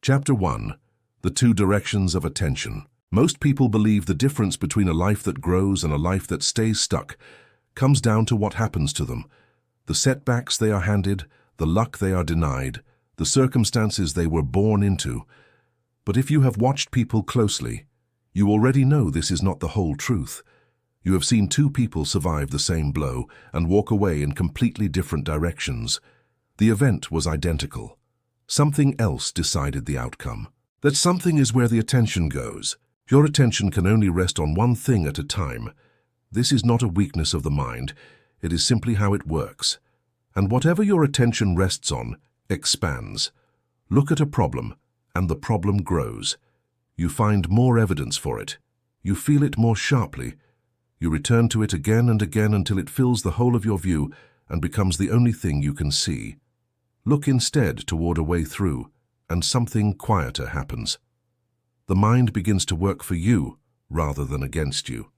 Chapter 1. The Two Directions of Attention. Most people believe the difference between a life that grows and a life that stays stuck comes down to what happens to them. The setbacks they are handed, the luck they are denied, the circumstances they were born into. But if you have watched people closely, you already know this is not the whole truth. You have seen two people survive the same blow and walk away in completely different directions. The event was identical. Something else decided the outcome. That something is where the attention goes. Your attention can only rest on one thing at a time. This is not a weakness of the mind. It is simply how it works. And whatever your attention rests on expands. Look at a problem, and the problem grows. You find more evidence for it. You feel it more sharply. You return to it again and again until it fills the whole of your view and becomes the only thing you can see. Look instead toward a way through, and something quieter happens. The mind begins to work for you rather than against you.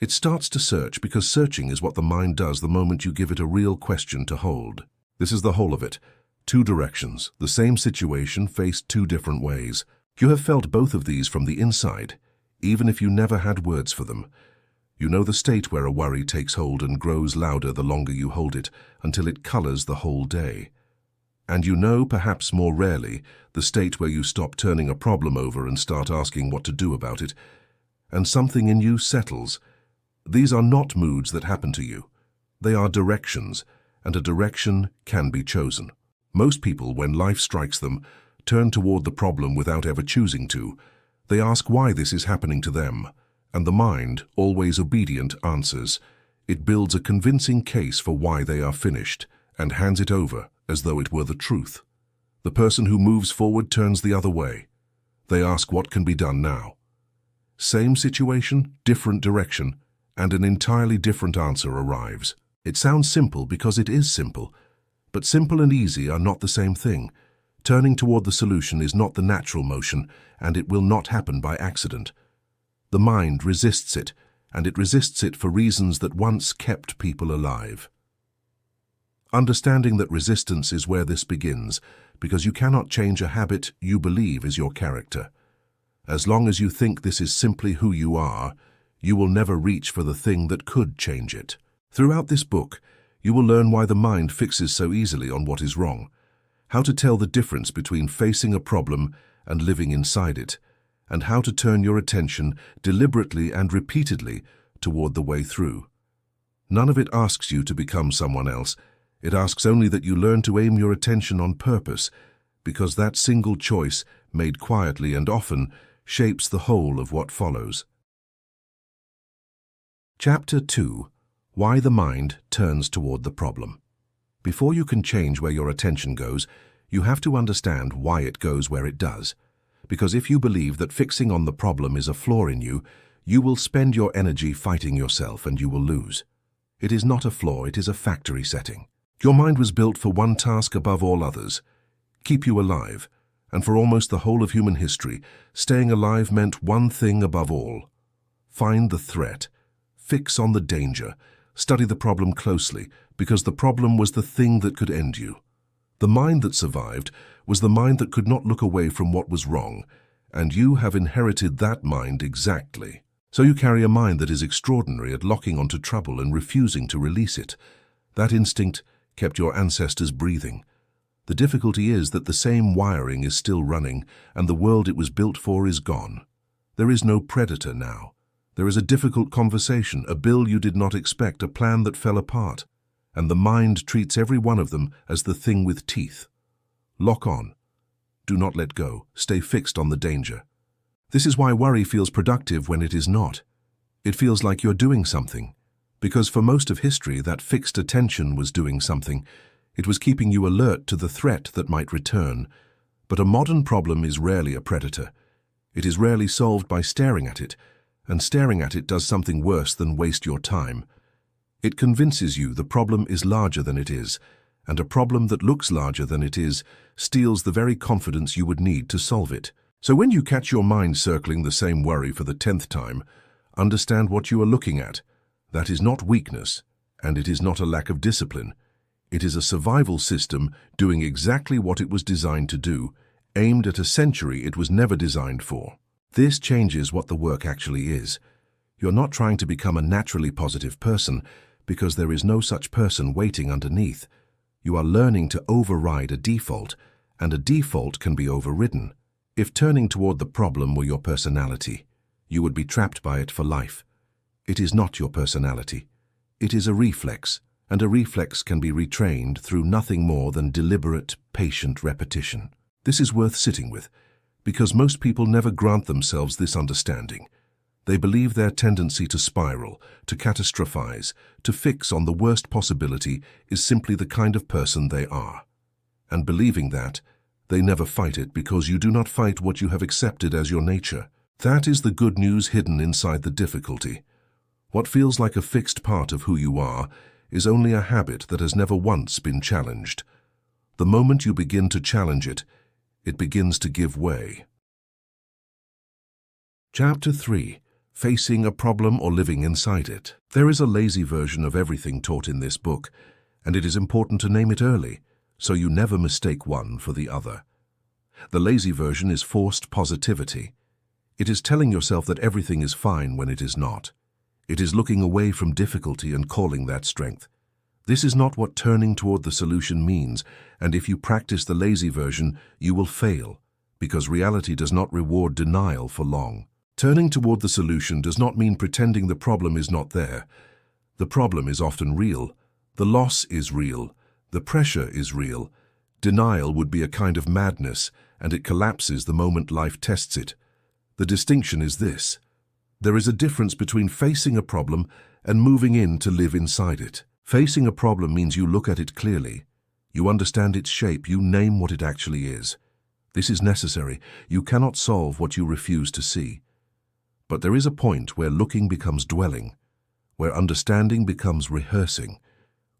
It starts to search because searching is what the mind does the moment you give it a real question to hold. This is the whole of it. Two directions, the same situation faced two different ways. You have felt both of these from the inside, even if you never had words for them. You know the state where a worry takes hold and grows louder the longer you hold it, until it colors the whole day. And you know, perhaps more rarely, the state where you stop turning a problem over and start asking what to do about it, and something in you settles. These are not moods that happen to you. They are directions, and a direction can be chosen. Most people, when life strikes them, turn toward the problem without ever choosing to. They ask why this is happening to them, and the mind, always obedient, answers. It builds a convincing case for why they are finished, and hands it over as though it were the truth. The person who moves forward turns the other way. They ask what can be done now. Same situation, different direction, and an entirely different answer arrives. It sounds simple because it is simple, but simple and easy are not the same thing. Turning toward the solution is not the natural motion, and it will not happen by accident. The mind resists it, and it resists it for reasons that once kept people alive. Understanding that resistance is where this begins, because you cannot change a habit you believe is your character. As long as you think this is simply who you are, you will never reach for the thing that could change it. Throughout this book, you will learn why the mind fixes so easily on what is wrong, how to tell the difference between facing a problem and living inside it, and how to turn your attention deliberately and repeatedly toward the way through. None of it asks you to become someone else. It asks only that you learn to aim your attention on purpose, because that single choice, made quietly and often, shapes the whole of what follows. Chapter 2. Why the mind turns toward the problem. Before you can change where your attention goes, you have to understand why it goes where it does. Because if you believe that fixing on the problem is a flaw in you, you will spend your energy fighting yourself and you will lose. It is not a flaw, it is a factory setting. Your mind was built for one task above all others: keep you alive. And for almost the whole of human history, staying alive meant one thing above all: find the threat, fix on the danger, study the problem closely, because the problem was the thing that could end you. The mind that survived was the mind that could not look away from what was wrong, and you have inherited that mind exactly. So you carry a mind that is extraordinary at locking onto trouble and refusing to release it. That instinct kept your ancestors breathing. The difficulty is that the same wiring is still running, and the world it was built for is gone. There is no predator now. There is a difficult conversation, a bill you did not expect, a plan that fell apart, and the mind treats every one of them as the thing with teeth. Lock on. Do not let go. Stay fixed on the danger. This is why worry feels productive when it is not. It feels like you're doing something, because for most of history that fixed attention was doing something. It was keeping you alert to the threat that might return. But a modern problem is rarely a predator. It is rarely solved by staring at it, and staring at it does something worse than waste your time. It convinces you the problem is larger than it is, and a problem that looks larger than it is steals the very confidence you would need to solve it. So when you catch your mind circling the same worry for the 10th time, understand what you are looking at. That is not weakness, and it is not a lack of discipline. It is a survival system doing exactly what it was designed to do, aimed at a century it was never designed for. This changes what the work actually is. You're not trying to become a naturally positive person, because there is no such person waiting underneath. You are learning to override a default, and a default can be overridden. If turning toward the problem were your personality, you would be trapped by it for life. It is not your personality. It is a reflex, and a reflex can be retrained through nothing more than deliberate, patient repetition. This is worth sitting with, because most people never grant themselves this understanding. They believe their tendency to spiral, to catastrophize, to fix on the worst possibility is simply the kind of person they are. And believing that, they never fight it because you do not fight what you have accepted as your nature. That is the good news hidden inside the difficulty. What feels like a fixed part of who you are is only a habit that has never once been challenged. The moment you begin to challenge it, it begins to give way. Chapter 3. Facing a problem or living inside it. There is a lazy version of everything taught in this book, and it is important to name it early, so you never mistake one for the other. The lazy version is forced positivity. It is telling yourself that everything is fine when it is not. It is looking away from difficulty and calling that strength. This is not what turning toward the solution means, and if you practice the lazy version, you will fail, because reality does not reward denial for long. Turning toward the solution does not mean pretending the problem is not there. The problem is often real. The loss is real. The pressure is real. Denial would be a kind of madness, and it collapses the moment life tests it. The distinction is this. There is a difference between facing a problem and moving in to live inside it. Facing a problem means you look at it clearly. You understand its shape, you name what it actually is. This is necessary. You cannot solve what you refuse to see. But there is a point where looking becomes dwelling, where understanding becomes rehearsing,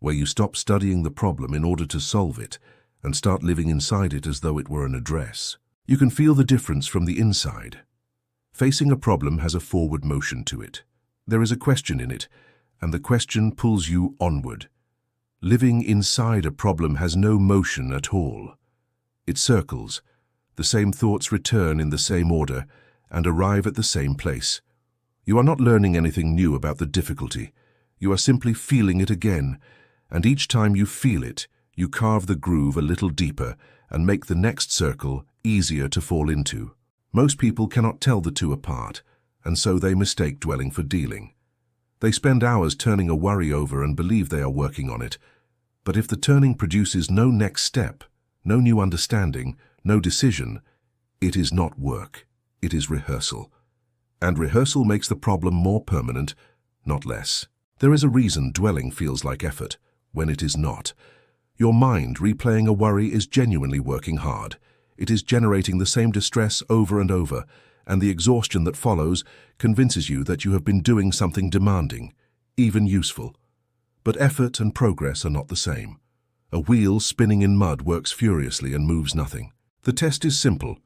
where you stop studying the problem in order to solve it and start living inside it as though it were an address. You can feel the difference from the inside. Facing a problem has a forward motion to it. There is a question in it, and the question pulls you onward. Living inside a problem has no motion at all. It circles. The same thoughts return in the same order and arrive at the same place. You are not learning anything new about the difficulty. You are simply feeling it again, and each time you feel it, you carve the groove a little deeper and make the next circle easier to fall into. Most people cannot tell the two apart, and so they mistake dwelling for dealing. They spend hours turning a worry over and believe they are working on it. But if the turning produces no next step, no new understanding, no decision, it is not work. It is rehearsal. And rehearsal makes the problem more permanent, not less. There is a reason dwelling feels like effort, when it is not. Your mind replaying a worry is genuinely working hard. It is generating the same distress over and over, and the exhaustion that follows convinces you that you have been doing something demanding, even useful. But effort and progress are not the same. A wheel spinning in mud works furiously and moves nothing. The test is simple.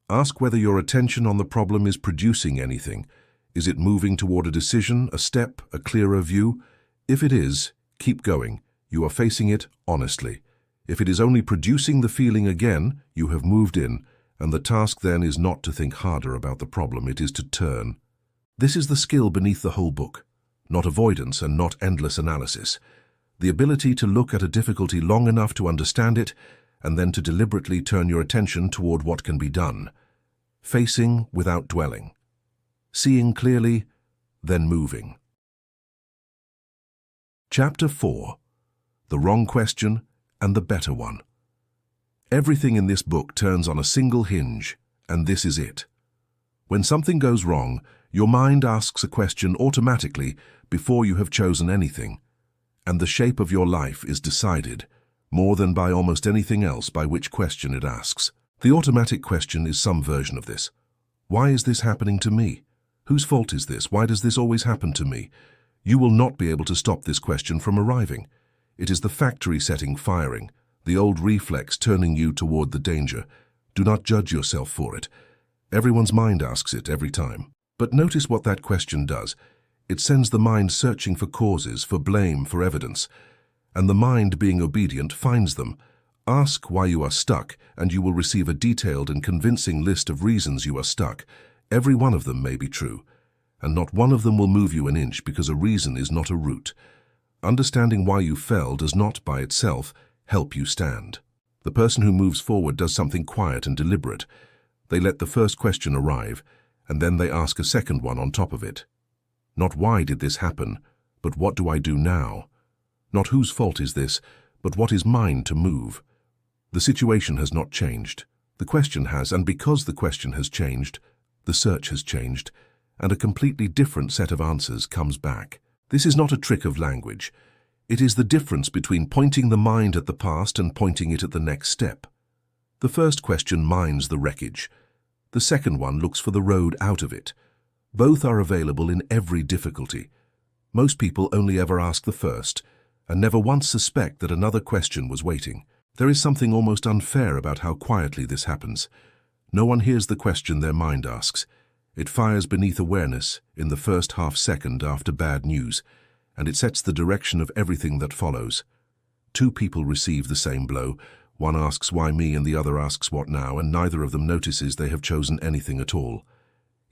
Ask whether your attention on the problem is producing anything. Is it moving toward a decision, a step, a clearer view? If it is, keep going. You are facing it honestly. If it is only producing the feeling again, you have moved in, and the task then is not to think harder about the problem, it is to turn. This is the skill beneath the whole book, not avoidance and not endless analysis. The ability to look at a difficulty long enough to understand it, and then to deliberately turn your attention toward what can be done. Facing without dwelling. Seeing clearly, then moving. Chapter 4. The wrong question and the better one. Everything in this book turns on a single hinge, and this is it. When something goes wrong, your mind asks a question automatically before you have chosen anything, and the shape of your life is decided, more than by almost anything else by which question it asks. The automatic question is some version of this. Why is this happening to me? Whose fault is this? Why does this always happen to me? You will not be able to stop this question from arriving. It is the factory setting firing, the old reflex turning you toward the danger. Do not judge yourself for it. Everyone's mind asks it every time. But notice what that question does. It sends the mind searching for causes, for blame, for evidence. And the mind, being obedient, finds them. Ask why you are stuck, and you will receive a detailed and convincing list of reasons you are stuck. Every one of them may be true, and not one of them will move you an inch because a reason is not a route. Understanding why you fell does not, by itself, help you stand. The person who moves forward does something quiet and deliberate. They let the first question arrive, and then they ask a second one on top of it. Not why did this happen, but what do I do now? Not whose fault is this, but what is mine to move? The situation has not changed. The question has, and because the question has changed, the search has changed, and a completely different set of answers comes back. This is not a trick of language. It is the difference between pointing the mind at the past and pointing it at the next step. The first question mines the wreckage. The second one looks for the road out of it. Both are available in every difficulty. Most people only ever ask the first, and never once suspect that another question was waiting. There is something almost unfair about how quietly this happens. No one hears the question their mind asks. It fires beneath awareness in the first half second after bad news, and it sets the direction of everything that follows. Two people receive the same blow. One asks why me and the other asks what now, and neither of them notices they have chosen anything at all.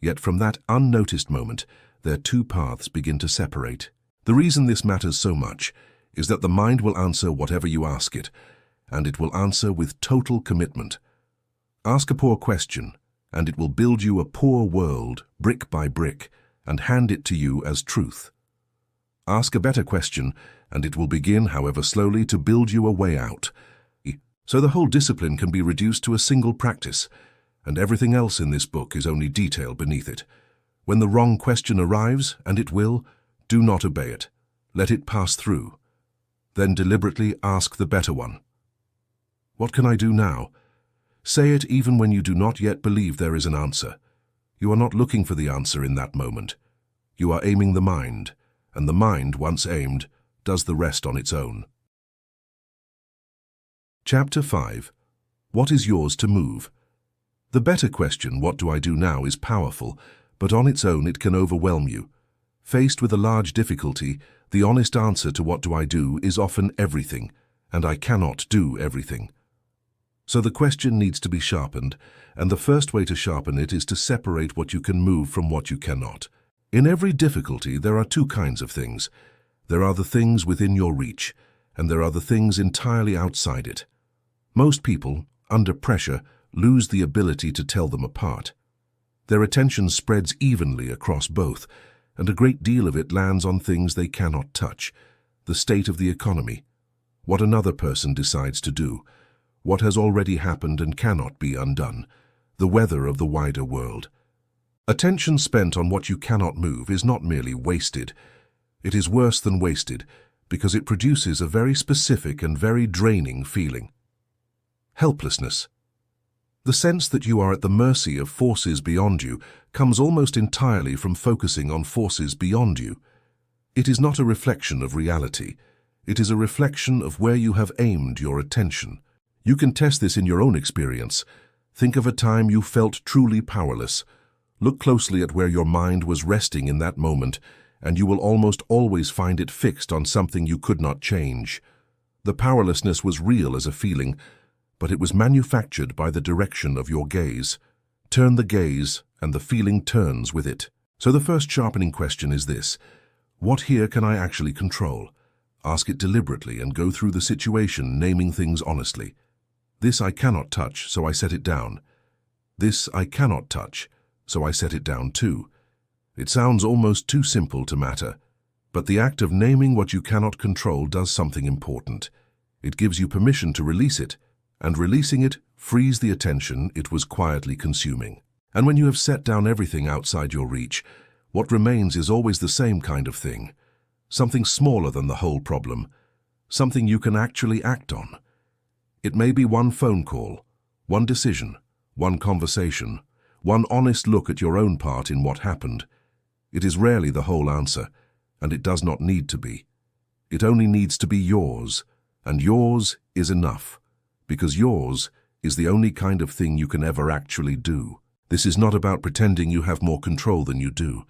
Yet from that unnoticed moment, their two paths begin to separate. The reason this matters so much is that the mind will answer whatever you ask it, and it will answer with total commitment. Ask a poor question, and it will build you a poor world, brick by brick, and hand it to you as truth. Ask a better question, and it will begin, however slowly, to build you a way out. So the whole discipline can be reduced to a single practice, and everything else in this book is only detail beneath it. When the wrong question arrives, and it will, do not obey it. Let it pass through. Then deliberately ask the better one. What can I do now? Say it even when you do not yet believe there is an answer. You are not looking for the answer in that moment. You are aiming the mind, and the mind, once aimed, does the rest on its own. Chapter 5. What is yours to move? The better question, what do I do now, is powerful, but on its own it can overwhelm you. Faced with a large difficulty, the honest answer to what do I do is often everything, and I cannot do everything. So the question needs to be sharpened, and the first way to sharpen it is to separate what you can move from what you cannot. In every difficulty, there are two kinds of things. There are the things within your reach, and there are the things entirely outside it. Most people, under pressure, lose the ability to tell them apart. Their attention spreads evenly across both, and a great deal of it lands on things they cannot touch: the state of the economy, what another person decides to do, what has already happened and cannot be undone, the weather of the wider world. Attention spent on what you cannot move is not merely wasted. It is worse than wasted, because it produces a very specific and very draining feeling. Helplessness. The sense that you are at the mercy of forces beyond you comes almost entirely from focusing on forces beyond you. It is not a reflection of reality. It is a reflection of where you have aimed your attention. You can test this in your own experience. Think of a time you felt truly powerless. Look closely at where your mind was resting in that moment, and you will almost always find it fixed on something you could not change. The powerlessness was real as a feeling, but it was manufactured by the direction of your gaze. Turn the gaze, and the feeling turns with it. So the first sharpening question is this: what here can I actually control? Ask it deliberately and go through the situation, naming things honestly. This I cannot touch, so I set it down. This I cannot touch, so I set it down too. It sounds almost too simple to matter, but the act of naming what you cannot control does something important. It gives you permission to release it, and releasing it frees the attention it was quietly consuming. And when you have set down everything outside your reach, what remains is always the same kind of thing. Something smaller than the whole problem. Something you can actually act on. It may be one phone call, one decision, one conversation, one honest look at your own part in what happened. It is rarely the whole answer, and it does not need to be. It only needs to be yours, and yours is enough, because yours is the only kind of thing you can ever actually do. This is not about pretending you have more control than you do.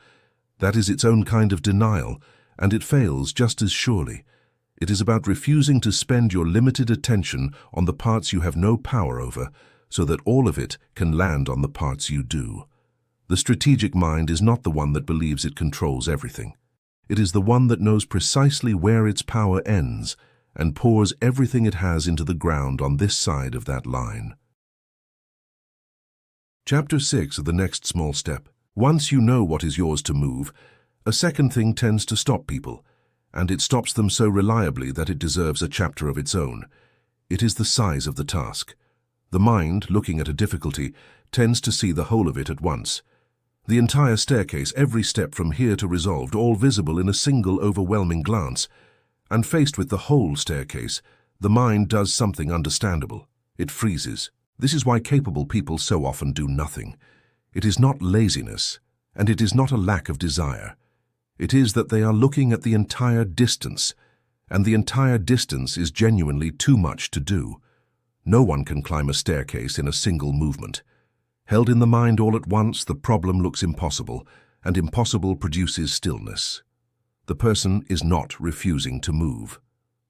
That is its own kind of denial, and it fails just as surely. It is about refusing to spend your limited attention on the parts you have no power over, so that all of it can land on the parts you do. The strategic mind is not the one that believes it controls everything. It is the one that knows precisely where its power ends and pours everything it has into the ground on this side of that line. Chapter 6 of the next small step. Once you know what is yours to move, a second thing tends to stop people, and it stops them so reliably that it deserves a chapter of its own. It is the size of the task. The mind, looking at a difficulty, tends to see the whole of it at once. The entire staircase, every step from here to resolved, all visible in a single overwhelming glance. And faced with the whole staircase, the mind does something understandable. It freezes. This is why capable people so often do nothing. It is not laziness, and it is not a lack of desire. It is that they are looking at the entire distance, and the entire distance is genuinely too much to do. No one can climb a staircase in a single movement. Held in the mind all at once, the problem looks impossible, and impossible produces stillness. The person is not refusing to move.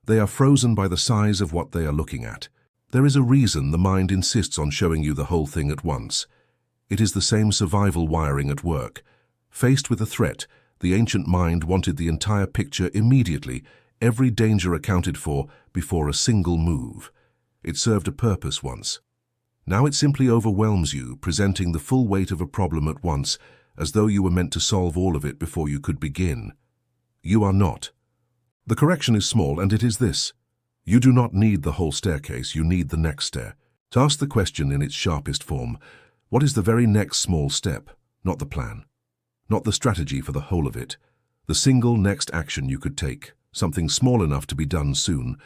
They are frozen by the size of what they are looking at. There is a reason the mind insists on showing you the whole thing at once. It is the same survival wiring at work. Faced with a threat, the ancient mind wanted the entire picture immediately, every danger accounted for before a single move. It served a purpose once. Now it simply overwhelms you, presenting the full weight of a problem at once, as though you were meant to solve all of it before you could begin. You are not. The correction is small, and it is this. You do not need the whole staircase, you need the next stair. To ask the question in its sharpest form, what is the very next small step? Not the plan. Not the strategy for the whole of it. The single next action you could take, something small enough to be done soon,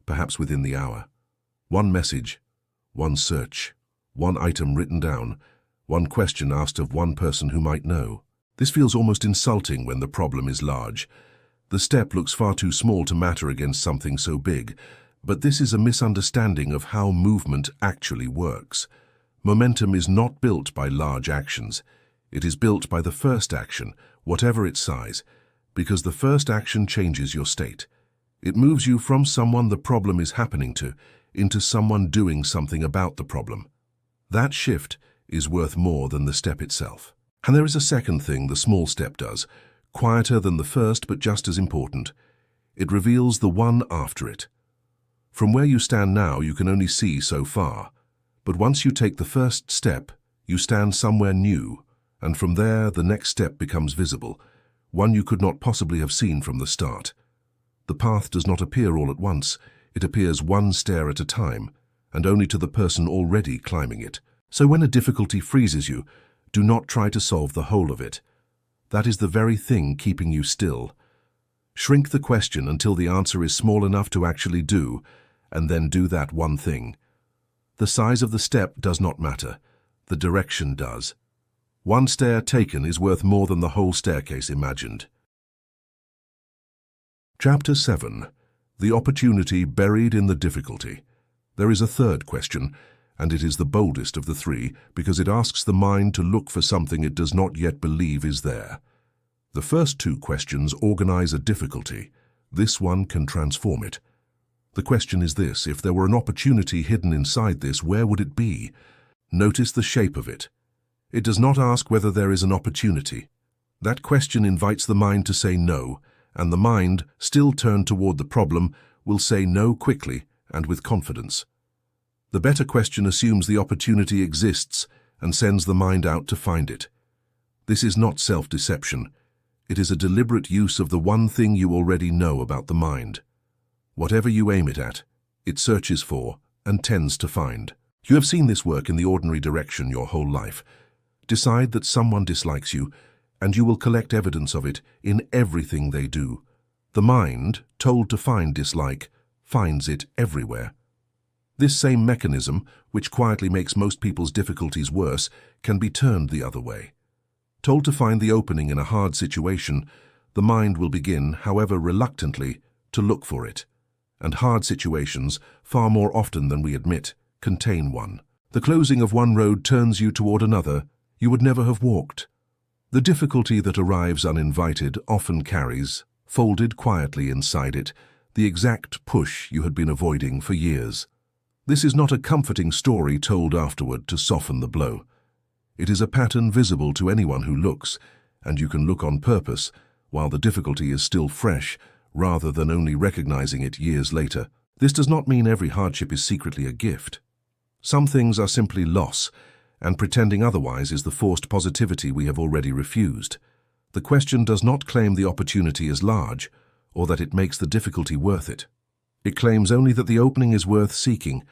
perhaps within the hour. One message, one search, one item written down, one question asked of one person who might know. This feels almost insulting when the problem is large. The step looks far too small to matter against something so big, but this is a misunderstanding of how movement actually works. Momentum is not built by large actions. It is built by the first action, whatever its size, because the first action changes your state. It moves you from someone the problem is happening to into someone doing something about the problem. That shift is worth more than the step itself. And there is a second thing the small step does, quieter than the first but just as important. It reveals the one after it. From where you stand now, you can only see so far. But once you take the first step, you stand somewhere new, and from there the next step becomes visible, one you could not possibly have seen from the start. The path does not appear all at once. It appears one stair at a time, and only to the person already climbing it. So when a difficulty freezes you, do not try to solve the whole of it. That is the very thing keeping you still. Shrink the question until the answer is small enough to actually do, and then do that one thing. The size of the step does not matter. The direction does. One stair taken is worth more than the whole staircase imagined. Chapter 7. The opportunity buried in the difficulty. There is a third question, and it is the boldest of the three because it asks the mind to look for something it does not yet believe is there. The first two questions organize a difficulty. This one can transform it. The question is this: if there were an opportunity hidden inside this, where would it be? Notice the shape of it. It does not ask whether there is an opportunity. That question invites the mind to say no, and the mind, still turned toward the problem, will say no quickly and with confidence. The better question assumes the opportunity exists and sends the mind out to find it. This is not self-deception. It is a deliberate use of the one thing you already know about the mind. Whatever you aim it at, it searches for and tends to find. You have seen this work in the ordinary direction your whole life. Decide that someone dislikes you, and you will collect evidence of it in everything they do. The mind, told to find dislike, finds it everywhere. This same mechanism, which quietly makes most people's difficulties worse, can be turned the other way. Told to find the opening in a hard situation, the mind will begin, however reluctantly, to look for it. And hard situations, far more often than we admit, contain one. The closing of one road turns you toward another you would never have walked. The difficulty that arrives uninvited often carries, folded quietly inside it, the exact push you had been avoiding for years. This is not a comforting story told afterward to soften the blow. It is a pattern visible to anyone who looks, and you can look on purpose while the difficulty is still fresh, rather than only recognizing it years later. This does not mean every hardship is secretly a gift. Some things are simply loss, and pretending otherwise is the forced positivity we have already refused. The question does not claim the opportunity is large, or that it makes the difficulty worth it. It claims only that the opening is worth seeking,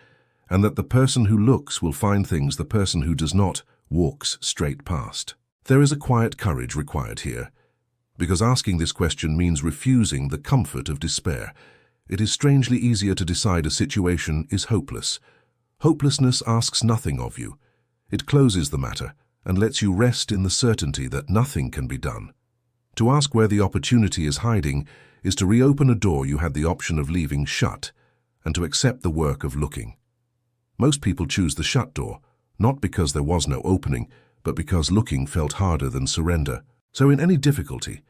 and that the person who looks will find things the person who does not walks straight past. There is a quiet courage required here, because asking this question means refusing the comfort of despair. It is strangely easier to decide a situation is hopeless. Hopelessness asks nothing of you. It closes the matter and lets you rest in the certainty that nothing can be done. To ask where the opportunity is hiding is to reopen a door you had the option of leaving shut, and to accept the work of looking. Most people choose the shut door, not because there was no opening, but because looking felt harder than surrender. So in any difficulty,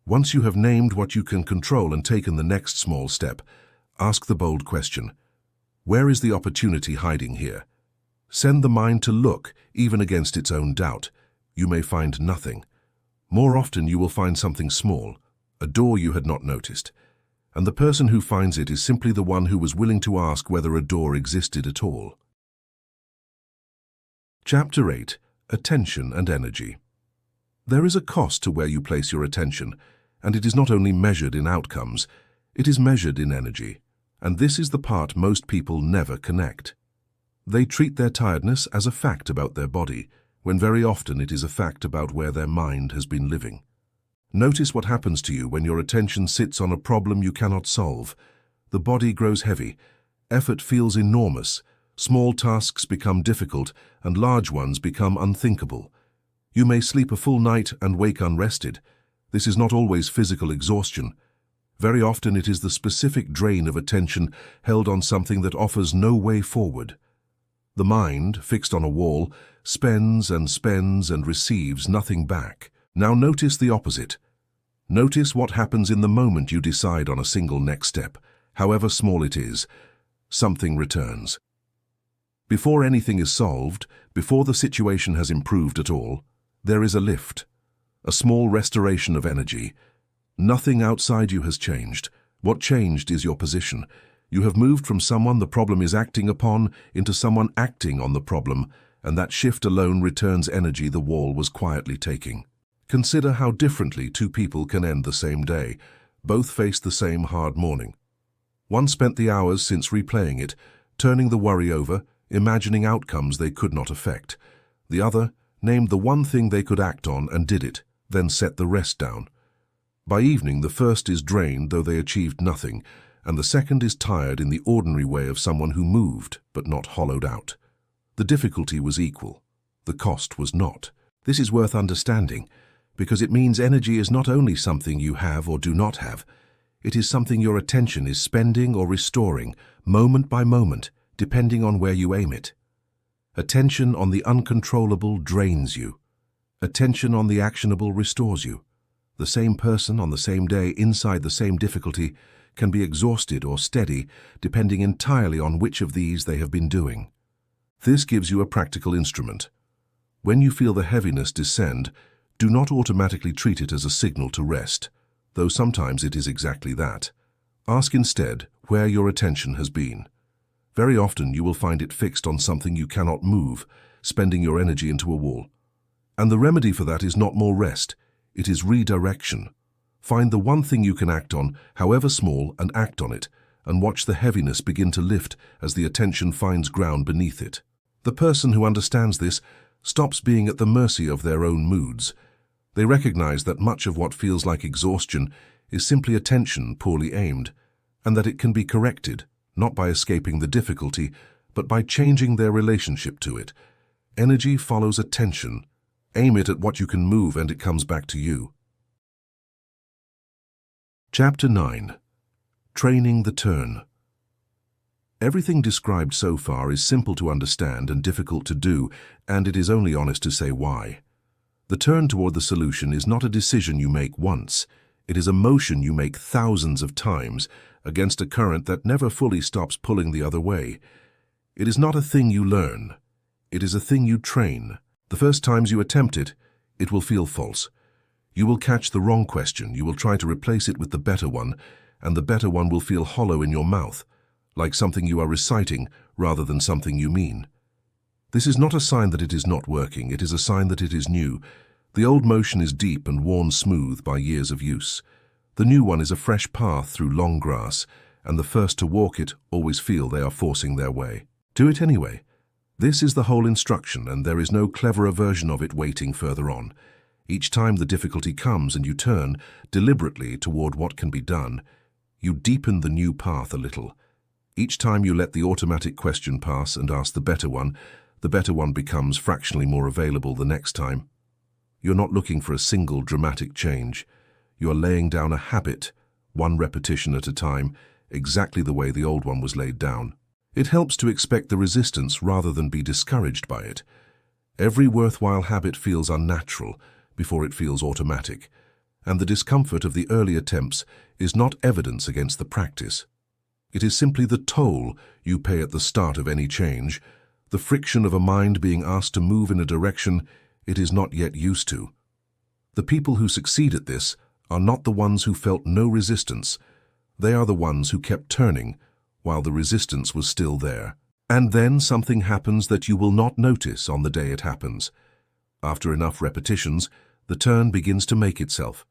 once you have named what you can control and taken the next small step, ask the bold question: where is the opportunity hiding here? Send the mind to look, even against its own doubt. You may find nothing. More often you will find something small, a door you had not noticed, and the person who finds it is simply the one who was willing to ask whether a door existed at all. Chapter 8. Attention and Energy. There is a cost to where you place your attention, and it is not only measured in outcomes, it is measured in energy, and this is the part most people never connect. They treat their tiredness as a fact about their body, when very often it is a fact about where their mind has been living. Notice what happens to you when your attention sits on a problem you cannot solve. The body grows heavy, effort feels enormous, small tasks become difficult, and large ones become unthinkable. You may sleep a full night and wake unrested. This is not always physical exhaustion. Very often it is the specific drain of attention held on something that offers no way forward. The mind, fixed on a wall, spends and receives nothing back. Now notice the opposite. Notice what happens in the moment you decide on a single next step, however small it is. Something returns. Before anything is solved, before the situation has improved at all, there is a lift, a small restoration of energy. Nothing outside you has changed. What changed is your position. You have moved from someone the problem is acting upon into someone acting on the problem, and that shift alone returns energy the wall was quietly taking. Consider how differently two people can end the same day. Both faced the same hard morning. One spent the hours since replaying it, turning the worry over, imagining outcomes they could not affect. The other named the one thing they could act on and did it, then set the rest down. By evening, the first is drained though they achieved nothing, and the second is tired in the ordinary way of someone who moved but not hollowed out. The difficulty was equal. The cost was not. This is worth understanding, because it means energy is not only something you have or do not have. It is something your attention is spending or restoring, moment by moment, depending on where you aim it. Attention on the uncontrollable drains you. Attention on the actionable restores you. The same person on the same day inside the same difficulty can be exhausted or steady, depending entirely on which of these they have been doing. This gives you a practical instrument. When you feel the heaviness descend, do not automatically treat it as a signal to rest, though sometimes it is exactly that. Ask instead where your attention has been. Very often you will find it fixed on something you cannot move, spending your energy into a wall. And the remedy for that is not more rest, it is redirection. Find the one thing you can act on, however small, and act on it, and watch the heaviness begin to lift as the attention finds ground beneath it. The person who understands this stops being at the mercy of their own moods. They recognize that much of what feels like exhaustion is simply attention poorly aimed, and that it can be corrected, not by escaping the difficulty, but by changing their relationship to it. Energy follows attention. Aim it at what you can move and it comes back to you. Chapter 9. Training the Turn. Everything described so far is simple to understand and difficult to do, and it is only honest to say why. The turn toward the solution is not a decision you make once. It is a motion you make thousands of times against a current that never fully stops pulling the other way. It is not a thing you learn. It is a thing you train. The first times you attempt it, it will feel false. You will catch the wrong question, you will try to replace it with the better one, and the better one will feel hollow in your mouth, like something you are reciting rather than something you mean. This is not a sign that it is not working, it is a sign that it is new. The old motion is deep and worn smooth by years of use. The new one is a fresh path through long grass, and the first to walk it always feel they are forcing their way. Do it anyway. This is the whole instruction, and there is no cleverer version of it waiting further on. Each time the difficulty comes and you turn deliberately toward what can be done, you deepen the new path a little. Each time you let the automatic question pass and ask the better one becomes fractionally more available the next time. You're not looking for a single dramatic change. You're laying down a habit, one repetition at a time, exactly the way the old one was laid down. It helps to expect the resistance rather than be discouraged by it. Every worthwhile habit feels unnatural before it feels automatic, and the discomfort of the early attempts is not evidence against the practice. It is simply the toll you pay at the start of any change, the friction of a mind being asked to move in a direction it is not yet used to. The people who succeed at this are not the ones who felt no resistance. They are the ones who kept turning while the resistance was still there. And then something happens that you will not notice on the day it happens. After enough repetitions, the turn begins to make itself.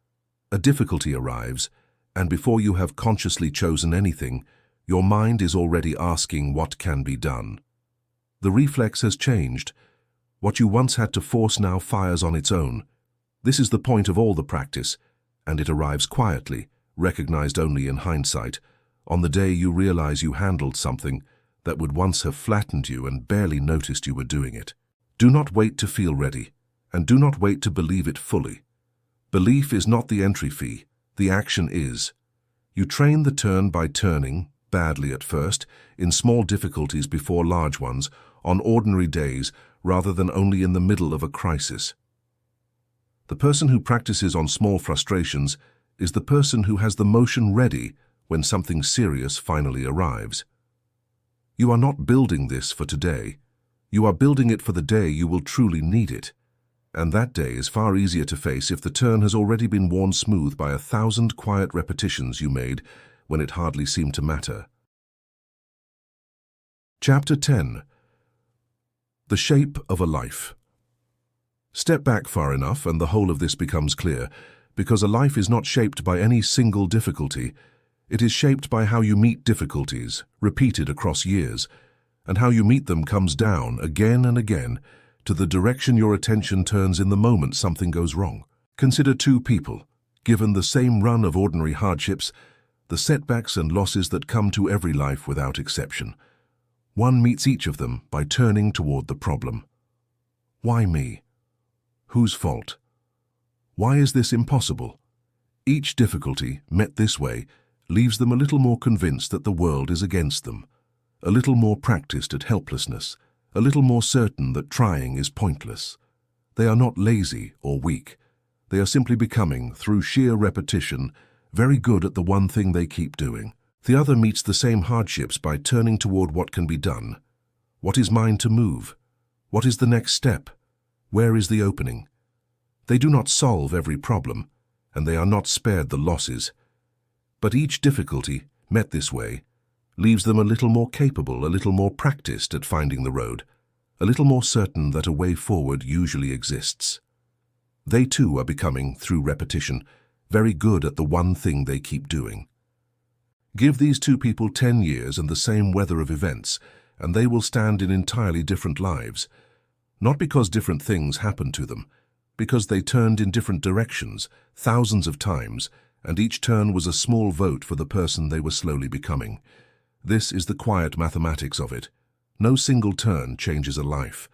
A difficulty arrives, and before you have consciously chosen anything, your mind is already asking what can be done. The reflex has changed. What you once had to force now fires on its own. This is the point of all the practice, and it arrives quietly, recognized only in hindsight, on the day you realize you handled something that would once have flattened you and barely noticed you were doing it. Do not wait to feel ready, and do not wait to believe it fully. Belief is not the entry fee, the action is. You train the turn by turning, badly at first, in small difficulties before large ones, on ordinary days, rather than only in the middle of a crisis. The person who practices on small frustrations is the person who has the motion ready when something serious finally arrives. You are not building this for today. You are building it for the day you will truly need it. And that day is far easier to face if the turn has already been worn smooth by 1,000 quiet repetitions you made when it hardly seemed to matter. Chapter 10. The Shape of a Life. Step back far enough and the whole of this becomes clear, because a life is not shaped by any single difficulty. It is shaped by how you meet difficulties, repeated across years, and how you meet them comes down again and again to the direction your attention turns in the moment something goes wrong. Consider two people, given the same run of ordinary hardships, the setbacks and losses that come to every life without exception. One meets each of them by turning toward the problem. Why me? Whose fault? Why is this impossible? Each difficulty, met this way, leaves them a little more convinced that the world is against them, a little more practiced at helplessness, a little more certain that trying is pointless. They are not lazy or weak. They are simply becoming, through sheer repetition, very good at the one thing they keep doing. The other meets the same hardships by turning toward what can be done. What is mine to move? What is the next step? Where is the opening? They do not solve every problem, and they are not spared the losses. But each difficulty, met this way, leaves them a little more capable, a little more practiced at finding the road, a little more certain that a way forward usually exists. They too are becoming, through repetition, very good at the one thing they keep doing. Give these two people 10 years and the same weather of events, and they will stand in entirely different lives. Not because different things happened to them, because they turned in different directions, thousands of times, and each turn was a small vote for the person they were slowly becoming. This is the quiet mathematics of it. No single turn changes a life.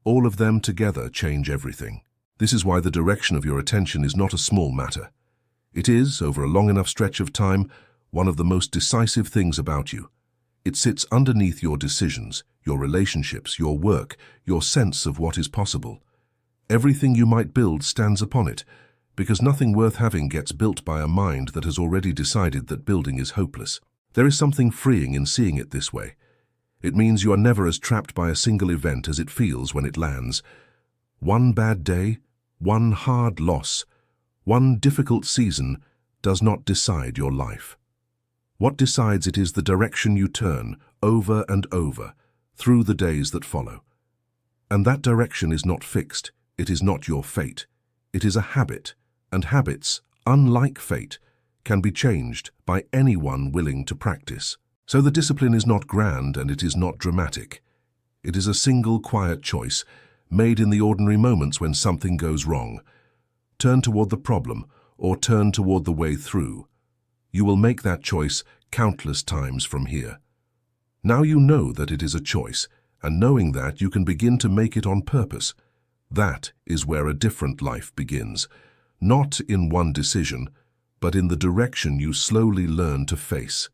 All of them together change everything. This is why the direction of your attention is not a small matter. It is, over a long enough stretch of time, one of the most decisive things about you. It sits underneath your decisions, your relationships, your work, your sense of what is possible. Everything you might build stands upon it, because nothing worth having gets built by a mind that has already decided that building is hopeless. There is something freeing in seeing it this way. It means you are never as trapped by a single event as it feels when it lands. One bad day, one hard loss, one difficult season does not decide your life. What decides it is the direction you turn over and over through the days that follow. And that direction is not fixed, it is not your fate. It is a habit, and habits, unlike fate, can be changed by anyone willing to practice. So the discipline is not grand and it is not dramatic. It is a single quiet choice, made in the ordinary moments when something goes wrong. Turn toward the problem or turn toward the way through. You will make that choice countless times from here. Now you know that it is a choice, and knowing that, you can begin to make it on purpose. That is where a different life begins, not in one decision, but in the direction you slowly learn to face.